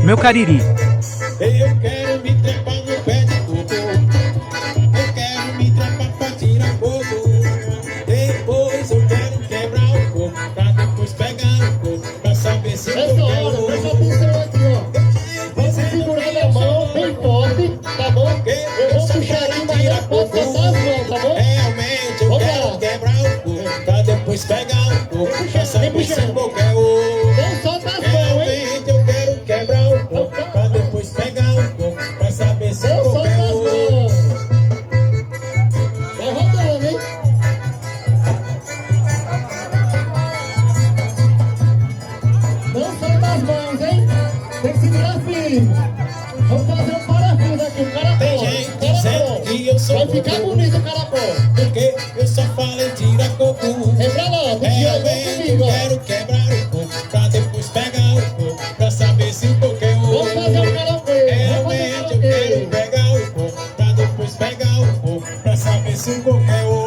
Meu Cariri. Eu quero me trepar no pé de coco. Eu quero me trepar pra tirar coco. Depois eu quero quebrar o coco, pra depois pegar o coco, pra saber se o Essa coco é hora, ouro. presta atenção aqui, ó. Vamos segurar na mão bem forte, tá bom? Eu vou puxar aqui, mas não posso botar as mãos, tá bom? Realmente eu Vamos quero lá. quebrar o coco, pra depois pegar o coco, pra Vem saber se puxando. o coco é ouro. Não solta as mãos, hein? Realmente eu quero quebrar o coco, pra depois pegar o coco, pra saber se o Não coco solta é as ouro. mãos. Vai rodando, hein? Não solta as mãos, hein? Tem que segurar firme. Vamos fazer um parafuso aqui, um caracol. Tem gente dizendo que eu sou Vai ficar bobo, bonito o caracol. porque eu só falo em tirar coco. Lembra lá, tem que jogar Realmente eu comigo, ó. quero quebrar o coco, pra depois pegar o coco, pra saber se o coco é ouro. Vamos fazer um karaokê. Realmente eu quero pegar o coco, pra depois pegar o coco, pra saber se o coco é ouro.